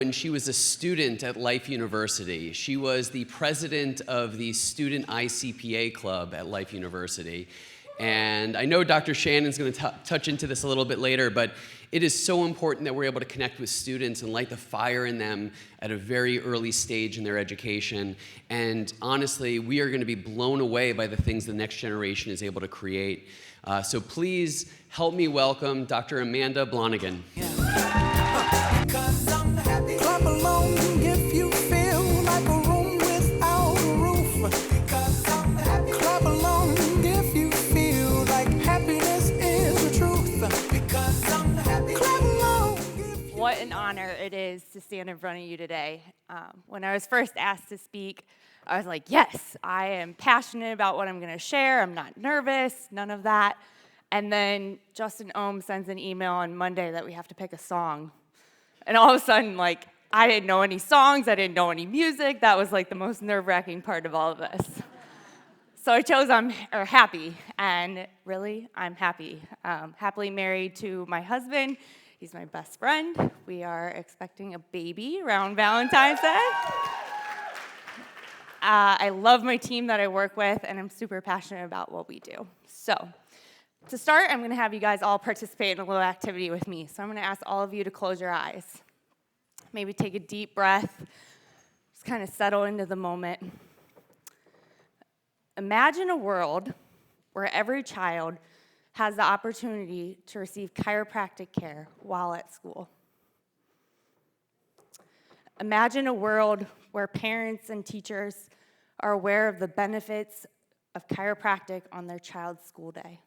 When she was a student at Life University. She was the president of the student ICPA club at Life University. And I know Dr. Shannon's going to touch into this a little bit later, but it is so important that we're able to connect with students and light the fire in them at a very early stage in their education. And honestly, we are going to be blown away by the things the next generation is able to create. So please help me welcome Dr. Amanda Blonigen. Clap along if you feel like a room without a roof. Clap along if you feel like happiness is the truth. Clap along. What an honor it is to stand in front of you today. When I was first asked to speak, I was like, yes, I am passionate about what I'm going to share. I'm not nervous, none of that. And then Justin Ohm sends an email on Monday that we have to pick a song. And all of a sudden, like, I didn't know any songs, I didn't know any music. That was like the most nerve-wracking part of all of this. So I chose happy, and really, I'm happy. Happily married to my husband. He's my best friend. We are expecting a baby around Valentine's Day. I love my team that I work with, and I'm super passionate about what we do. So, to start, I'm going to have you guys all participate in a little activity with me. So I'm going to ask all of you to close your eyes. Maybe take a deep breath. Just kind of settle into the moment. Imagine a world where every child has the opportunity to receive chiropractic care while at school. Imagine a world where parents and teachers are aware of the benefits of chiropractic on their child's school day.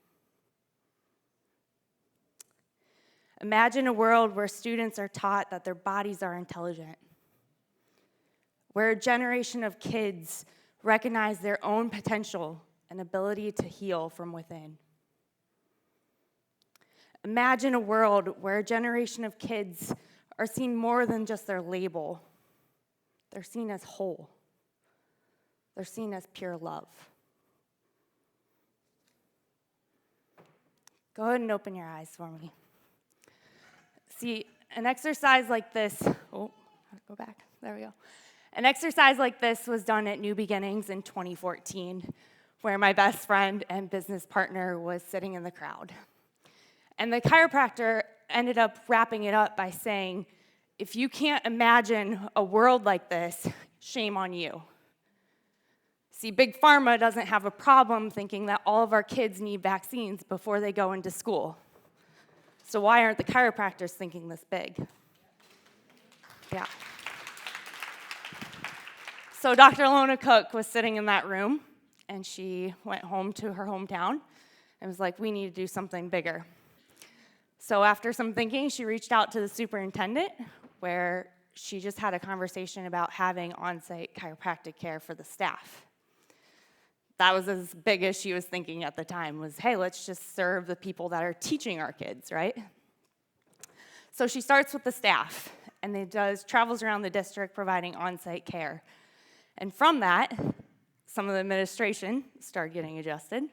Imagine a world where students are taught that their bodies are intelligent, where a generation of kids recognize their own potential and ability to heal from within. Imagine a world where a generation of kids are seen more than just their label. They're seen as whole. They're seen as pure love. Go ahead and open your eyes for me. See, an exercise like this, go back, there we go. An exercise like this was done at New Beginnings in 2014, where my best friend and business partner was sitting in the crowd. And the chiropractor ended up wrapping it up by saying, if you can't imagine a world like this, shame on you. See, Big Pharma doesn't have a problem thinking that all of our kids need vaccines before they go into school. So why aren't the chiropractors thinking this big? Yeah. So Dr. Lona Cook was sitting in that room, and she went home to her hometown and was like, we need to do something bigger. So after some thinking, she reached out to the superintendent, where she just had a conversation about having on-site chiropractic care for the staff. That was as big as she was thinking at the time, was, hey, let's just serve the people that are teaching our kids, right? So she starts with the staff, and travels around the district providing on-site care. And from that, some of the administration started getting adjusted,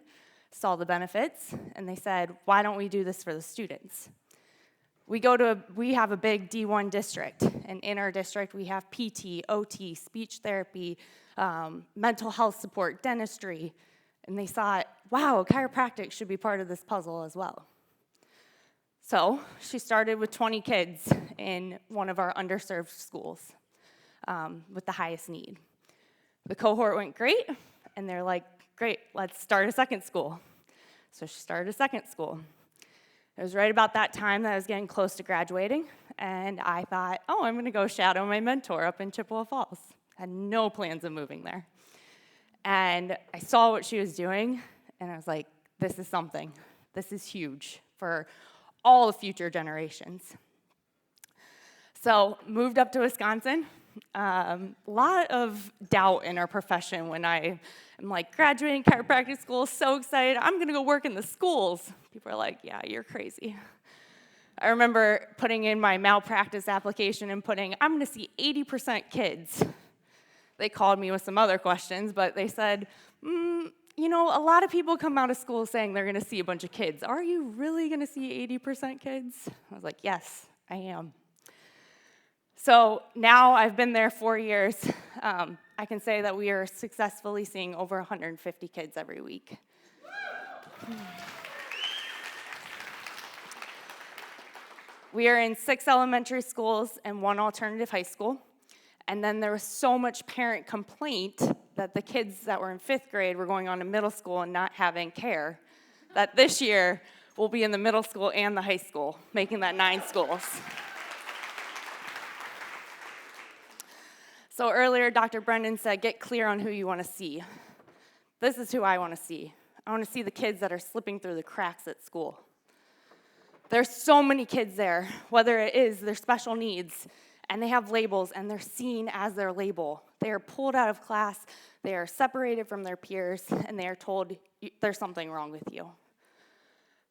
saw the benefits, and they said, why don't we do this for the students? We have a big D1 district, and in our district we have PT, OT, speech therapy, mental health support, dentistry, and they thought, wow, chiropractic should be part of this puzzle as well. So she started with 20 kids in one of our underserved schools with the highest need. The cohort went great, and they're like, great, let's start a second school. So she started a second school. It was right about that time that I was getting close to graduating, and I thought, oh, I'm going to go shadow my mentor up in Chippewa Falls. I had no plans of moving there. And I saw what she was doing, and I was like, this is something. This is huge for all the future generations. So moved up to Wisconsin. A lot of doubt in our profession when I am like, graduating chiropractic school, so excited, I'm going to go work in the schools. People are like, yeah, you're crazy. I remember putting in my malpractice application and putting, I'm going to see 80% kids. They called me with some other questions, but they said, you know, a lot of people come out of school saying they're going to see a bunch of kids. Are you really going to see 80% kids? I was like, yes, I am. So now I've been there 4 years. I can say that we are successfully seeing over 150 kids every week. We are in 6 elementary schools and 1 alternative high school. And then there was so much parent complaint that the kids that were in 5th grade were going on to middle school and not having care, that this year we'll be in the middle school and the high school, making that 9 schools. So earlier, Dr. Brendan said, get clear on who you want to see. This is who I want to see. I want to see the kids that are slipping through the cracks at school. There's so many kids there, whether it is their special needs, and they have labels, and they're seen as their label. They are pulled out of class, they are separated from their peers, and they are told, there's something wrong with you.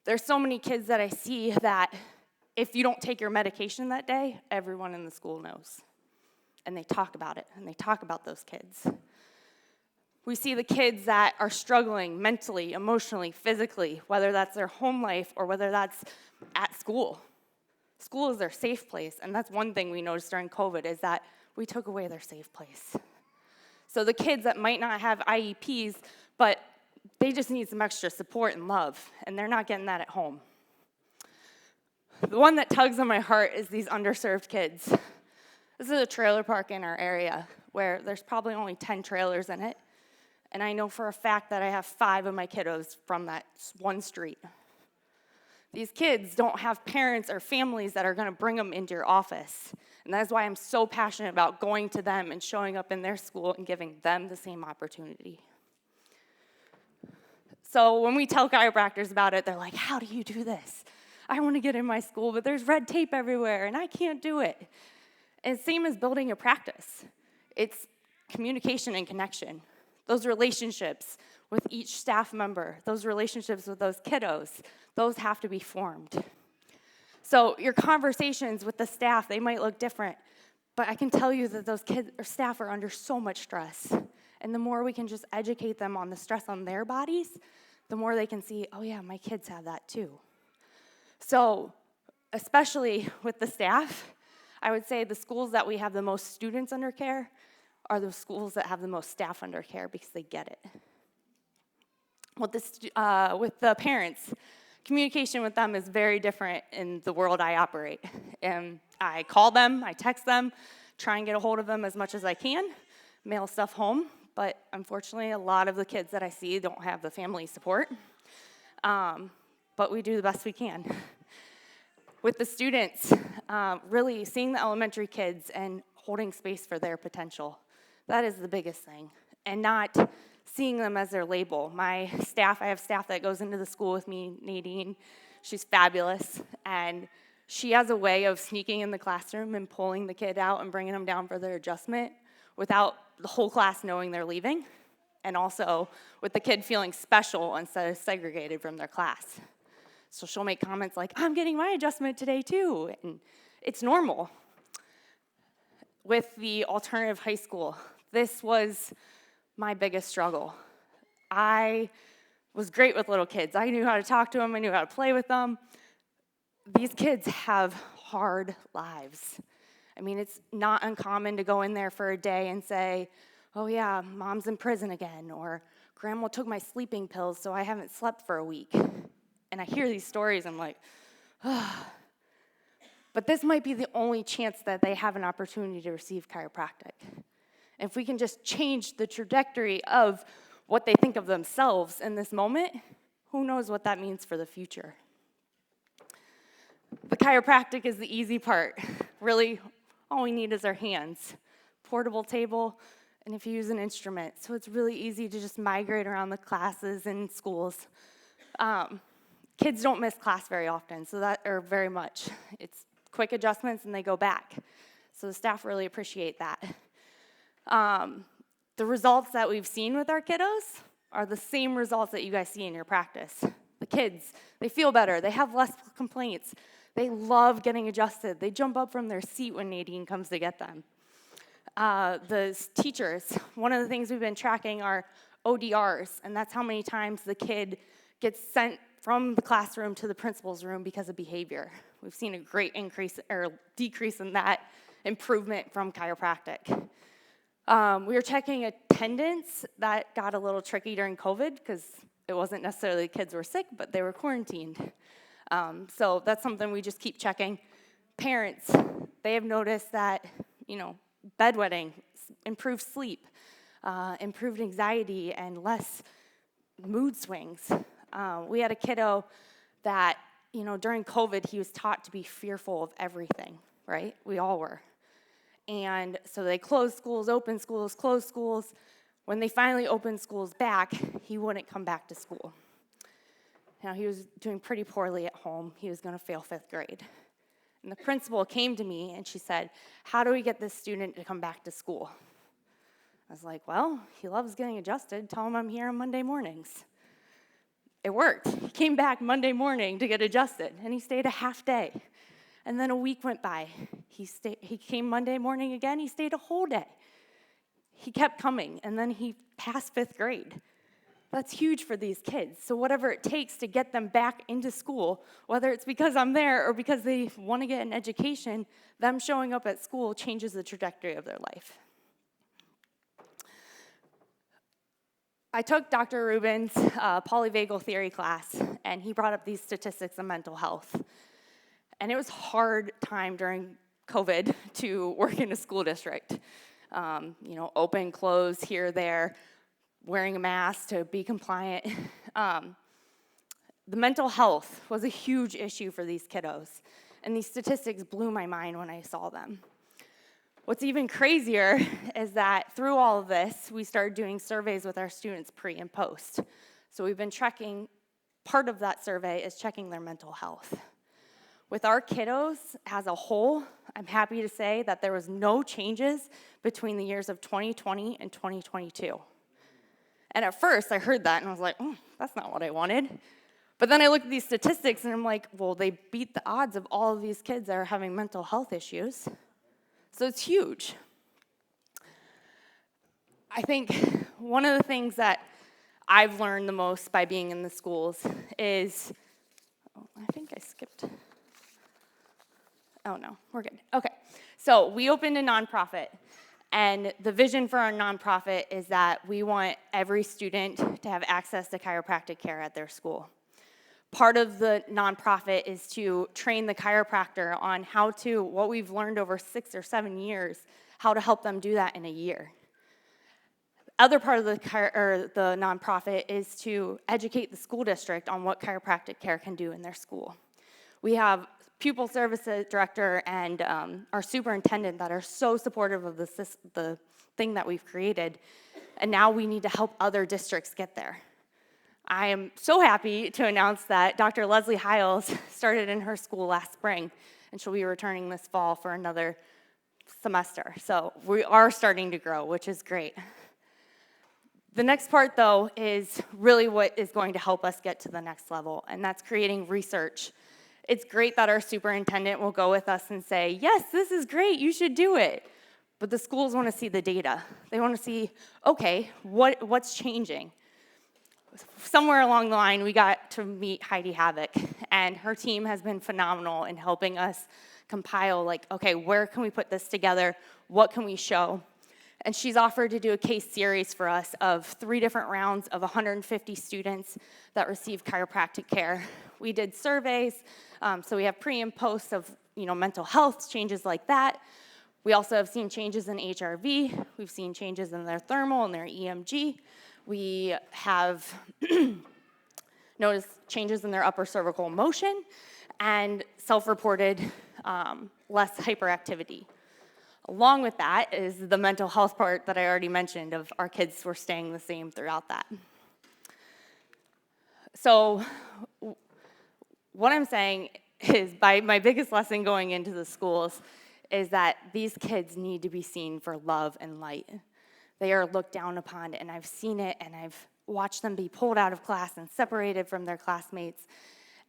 There's so many kids that I see that if you don't take your medication that day, everyone in the school knows. And they talk about it, and they talk about those kids. We see the kids that are struggling mentally, emotionally, physically, whether that's their home life or whether that's at school. School is their safe place, and that's one thing we noticed during COVID is that we took away their safe place. So the kids that might not have IEPs, but they just need some extra support and love, and they're not getting that at home. The one that tugs on my heart is these underserved kids. This is a trailer park in our area where there's probably only 10 trailers in it, and I know for a fact that I have 5 of my kiddos from that one street. These kids don't have parents or families that are going to bring them into your office, and that's why I'm so passionate about going to them and showing up in their school and giving them the same opportunity. So when we tell chiropractors about it, they're like, how do you do this? I want to get in my school, but there's red tape everywhere, and I can't do it. And same as building a practice. It's communication and connection. Those relationships with each staff member, those relationships with those kiddos, those have to be formed. So your conversations with the staff, they might look different, but I can tell you that those kids or staff are under so much stress. And the more we can just educate them on the stress on their bodies, the more they can see, oh yeah, my kids have that too. So especially with the staff, I would say the schools that we have the most students under care are the schools that have the most staff under care because they get it. With the parents, communication with them is very different in the world I operate. And I call them, I text them, try and get a hold of them as much as I can, mail stuff home, but unfortunately a lot of the kids that I see don't have the family support. But we do the best we can. With the students, really seeing the elementary kids and holding space for their potential. That is the biggest thing. And not seeing them as their label. My staff, I have staff that goes into the school with me, Nadine. She's fabulous. And she has a way of sneaking in the classroom and pulling the kid out and bringing them down for their adjustment without the whole class knowing they're leaving. And also with the kid feeling special instead of segregated from their class. So she'll make comments like, I'm getting my adjustment today too, and it's normal. With the alternative high school, this was my biggest struggle. I was great with little kids. I knew how to talk to them, I knew how to play with them. These kids have hard lives. I mean, it's not uncommon to go in there for a day and say, oh yeah, mom's in prison again, or grandma took my sleeping pills so I haven't slept for a week. And I hear these stories, I'm like, ah. But this might be the only chance that they have an opportunity to receive chiropractic. If we can just change the trajectory of what they think of themselves in this moment, who knows what that means for the future. The chiropractic is the easy part. Really, all we need is our hands. Portable table, and if you use an instrument. So it's really easy to just migrate around the classes and schools. Kids don't miss class very often, or very much. It's quick adjustments and they go back. So the staff really appreciate that. The results that we've seen with our kiddos are the same results that you guys see in your practice. The kids, they feel better, they have less complaints, they love getting adjusted, they jump up from their seat when Nadine comes to get them. The teachers, one of the things we've been tracking are ODRs, and that's how many times the kid gets sent from the classroom to the principal's room because of behavior. We've seen a great decrease in that improvement from chiropractic. We were checking attendance. That got a little tricky during COVID because it wasn't necessarily kids were sick, but they were quarantined. So that's something we just keep checking. Parents, they have noticed that, bedwetting, improved sleep, improved anxiety, and less mood swings. We had a kiddo that, during COVID, he was taught to be fearful of everything, right? We all were. And so they closed schools, opened schools, closed schools. When they finally opened schools back, he wouldn't come back to school. Now, he was doing pretty poorly at home. He was going to fail 5th grade. And the principal came to me, and she said, how do we get this student to come back to school? I was like, well, he loves getting adjusted. Tell him I'm here on Monday mornings. It worked. He came back Monday morning to get adjusted, and he stayed a half day. And then a week went by. He came Monday morning again. He stayed a whole day. He kept coming, and then he passed 5th grade. That's huge for these kids. So whatever it takes to get them back into school, whether it's because I'm there or because they want to get an education, them showing up at school changes the trajectory of their life. I took Dr. Rubin's polyvagal theory class, and he brought up these statistics of mental health. And it was a hard time during COVID to work in a school district. Open, close, here, there, wearing a mask to be compliant. The mental health was a huge issue for these kiddos, and these statistics blew my mind when I saw them. What's even crazier is that through all of this, we started doing surveys with our students pre and post. So we've been checking, part of that survey is checking their mental health. With our kiddos as a whole, I'm happy to say that there was no changes between the years of 2020 and 2022. And at first, I heard that, and I was like, that's not what I wanted. But then I looked at these statistics, and I'm like, well, they beat the odds of all of these kids that are having mental health issues. So it's huge. I think one of the things that I've learned the most by being in the schools is, I think I skipped. Oh, no, we're good. Okay, so we opened a nonprofit, and the vision for our nonprofit is that we want every student to have access to chiropractic care at their school. Part of the nonprofit is to train the chiropractor on what we've learned over 6 or 7 years, how to help them do that in a year. Other part of the nonprofit is to educate the school district on what chiropractic care can do in their school. We have pupil services director and our superintendent that are so supportive of the thing that we've created, and now we need to help other districts get there. I am so happy to announce that Dr. Leslie Hiles started in her school last spring, and she'll be returning this fall for another semester. So we are starting to grow, which is great. The next part, though, is really what is going to help us get to the next level, and that's creating research. It's great that our superintendent will go with us and say, yes, this is great, you should do it. But the schools want to see the data. They want to see, okay, what's changing? Somewhere along the line, we got to meet Heidi Havoc, and her team has been phenomenal in helping us compile, okay, where can we put this together? What can we show? And she's offered to do a case series for us of 3 different rounds of 150 students that receive chiropractic care. We did surveys, so we have pre and post of mental health, changes like that. We also have seen changes in HRV. We've seen changes in their thermal and their EMG. We have noticed changes in their upper cervical motion and self-reported less hyperactivity. Along with that is the mental health part that I already mentioned of our kids were staying the same throughout that. So what I'm saying is my biggest lesson going into the schools is that these kids need to be seen for love and light. They are looked down upon, and I've seen it, and I've watched them be pulled out of class and separated from their classmates.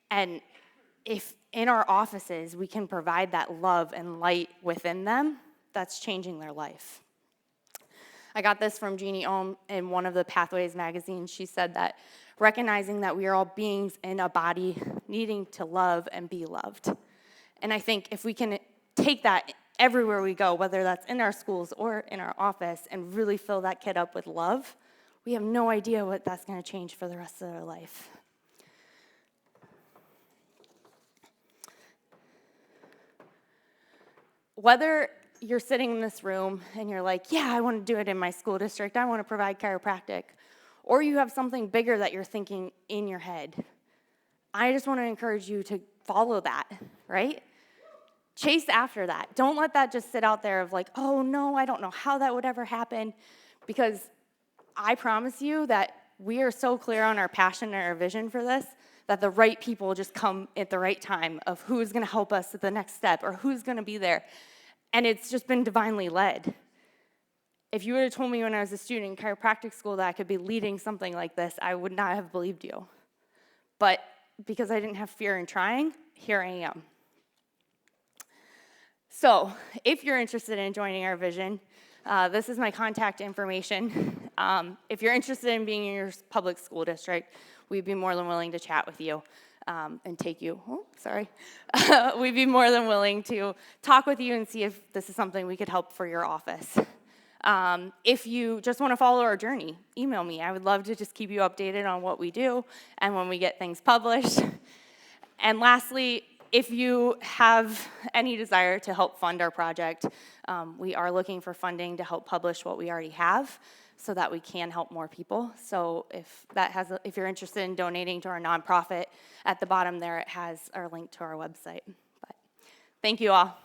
And if in our offices we can provide that love and light within them, that's changing their life. I got this from Jeannie Ohm in one of the Pathways magazines. She said that recognizing that we are all beings in a body needing to love and be loved. And I think if we can take that everywhere we go, whether that's in our schools or in our office, and really fill that kid up with love, we have no idea what that's going to change for the rest of their life. Whether you're sitting in this room and you're like, yeah, I want to do it in my school district, I want to provide chiropractic, or you have something bigger that you're thinking in your head, I just want to encourage you to follow that, right? Chase after that. Don't let that just sit out there of like, oh no, I don't know how that would ever happen, because I promise you that we are so clear on our passion and our vision for this that the right people just come at the right time of who's going to help us at the next step or who's going to be there. And it's just been divinely led. If you would have told me when I was a student in chiropractic school that I could be leading something like this, I would not have believed you. But because I didn't have fear in trying, here I am. So if you're interested in joining our vision, this is my contact information. If you're interested in being in your public school district, we'd be more than willing to chat with you and take you. We'd be more than willing to talk with you and see if this is something we could help for your office. If you just want to follow our journey, email me. I would love to just keep you updated on what we do and when we get things published. And lastly, if you have any desire to help fund our project, we are looking for funding to help publish what we already have so that we can help more people. So if you're interested in donating to our nonprofit, at the bottom there it has our link to our website. But thank you all.